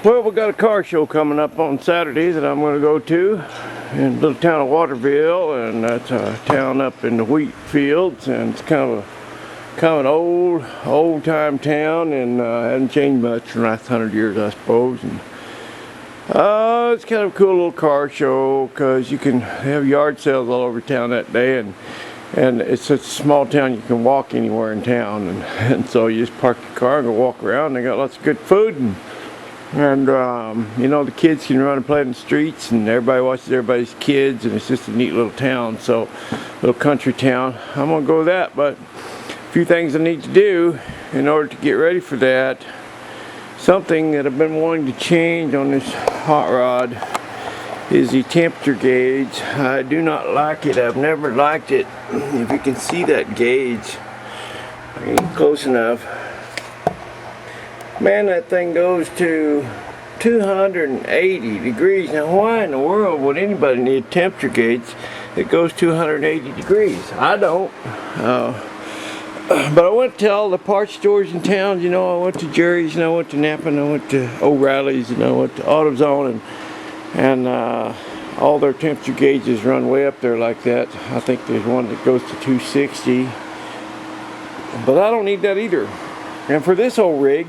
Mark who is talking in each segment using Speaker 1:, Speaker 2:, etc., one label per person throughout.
Speaker 1: Well, we got a car show coming up on Saturday that I'm going to go to in the little town of Waterville, and that's a town up in the wheat fields, and it's kind of an old time town, and hasn't changed much in the last 100 years, I suppose. And it's kind of a cool little car show because you can have yard sales all over town that day, and it's such a small town you can walk anywhere in town, and so you just park your car and go walk around. They got lots of good food, and you know, the kids can run and play in the streets, and everybody watches everybody's kids, and it's just a neat little town, so little country town. I'm gonna go to that, but a few things I need to do in order to get ready for that. Something that I've been wanting to change on this hot rod is the temperature gauge. I do not like it. I've never liked it. If you can see that gauge, I ain't close enough. Man, that thing goes to 280 degrees. Now, why in the world would anybody need a temperature gauge that goes 280 degrees? I don't. But I went to all the parts stores in town. You know, I went to Jerry's, and I went to Napa, and I went to O'Reilly's, and I went to AutoZone, and all their temperature gauges run way up there like that. I think there's one that goes to 260, but I don't need that either. And for this old rig,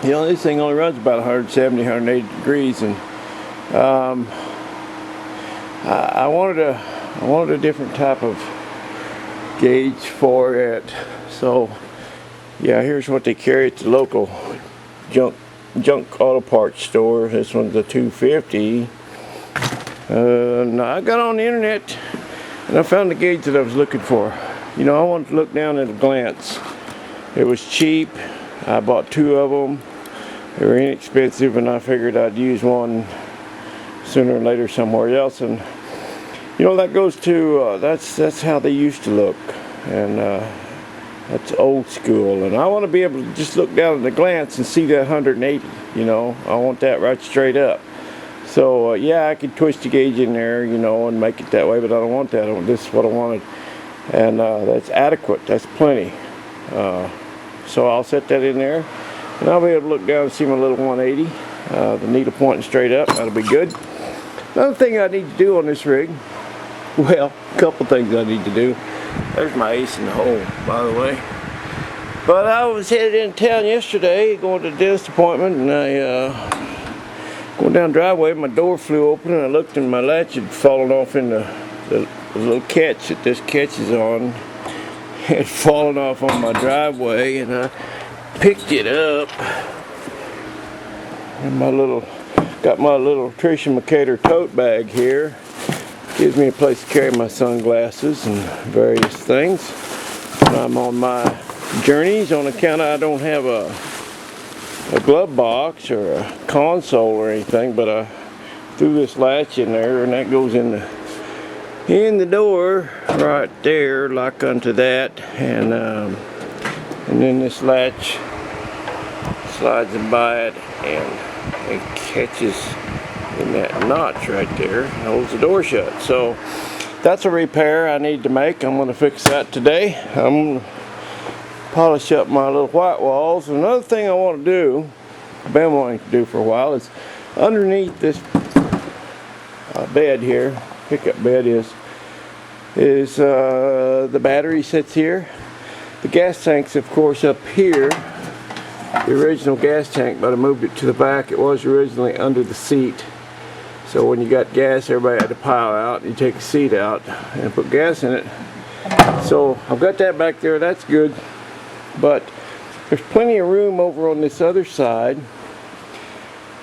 Speaker 1: you know, this thing only runs about 170, 180 degrees, and I wanted a different type of gauge for it. So yeah, here's what they carry at the local junk auto parts store. This one's a 250. Now I got on the internet and I found the gauge that I was looking for. You know, I wanted to look down at a glance. It was cheap. I bought two of them. They were inexpensive, and I figured I'd use one sooner or later somewhere else. And you know, that goes to that's how they used to look, and that's old school. And I want to be able to just look down at a glance and see that 180. You know, I want that right straight up. So yeah, I could twist the gauge in there, you know, and make it that way, but I don't want that. This is what I wanted, and that's adequate. That's plenty. So I'll set that in there, and I'll be able to look down and see my little 180. The needle pointing straight up. That'll be good. Another thing I need to do on this rig, well, a couple things I need to do. There's my ace in the hole, by the way. But I was headed in town yesterday, going to a dentist appointment, and I going down the driveway, my door flew open, and I looked, and my latch had fallen off in the little catch that this catches on. It had fallen off on my driveway, and I picked it up. And got my little Tricia McCater tote bag here. Gives me a place to carry my sunglasses and various things when I'm on my journeys. On account of I don't have a glove box or a console or anything, but I threw this latch in there, and that goes in the door right there, like unto that, and then this latch slides in by it, and it catches in that notch right there and holds the door shut. So that's a repair I need to make. I'm going to fix that today. I'm going to polish up my little white walls. Another thing I want to do, I've been wanting to do for a while, is underneath this bed here, pickup bed is the battery sits here. The gas tank's of course up here. The original gas tank, but I moved it to the back. It was originally under the seat. So when you got gas, everybody had to pile out. You take the seat out and put gas in it. So I've got that back there. That's good. But there's plenty of room over on this other side.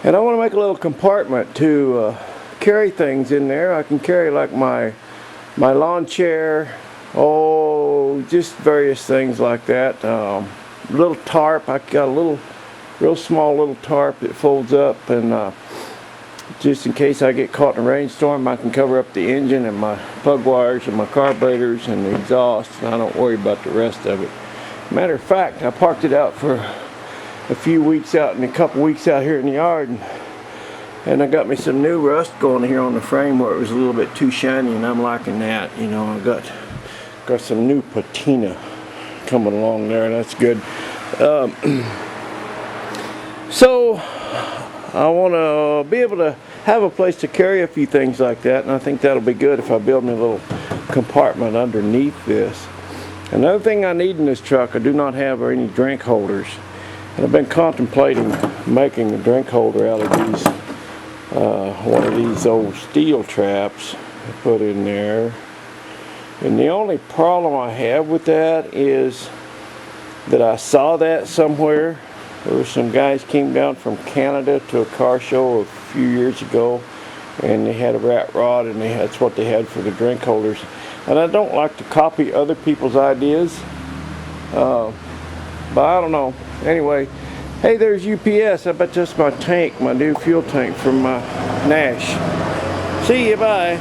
Speaker 1: And I want to make a little compartment to carry things in there. I can carry like my lawn chair, just various things like that. Little tarp. I got a real small little tarp that folds up, and just in case I get caught in a rainstorm, I can cover up the engine and my plug wires and my carburetors and the exhaust, and I don't worry about the rest of it. Matter of fact, I parked it out for a few weeks out, and a couple weeks out here in the yard, and I got me some new rust going here on the frame where it was a little bit too shiny, and I'm liking that. You know, I got some new patina coming along there, and that's good. So I want to be able to have a place to carry a few things like that, and I think that'll be good if I build me a little compartment underneath this. Another thing I need in this truck, I do not have are any drink holders. And I've been contemplating making a drink holder out of these, one of these old steel traps I put in there. And the only problem I have with that is that I saw that somewhere. There were some guys came down from Canada to a car show a few years ago, and they had a rat rod, and that's what they had for the drink holders. And I don't like to copy other people's ideas, but I don't know. Anyway, hey, there's UPS. I bet that's my tank, my new fuel tank from my Nash. See you, bye.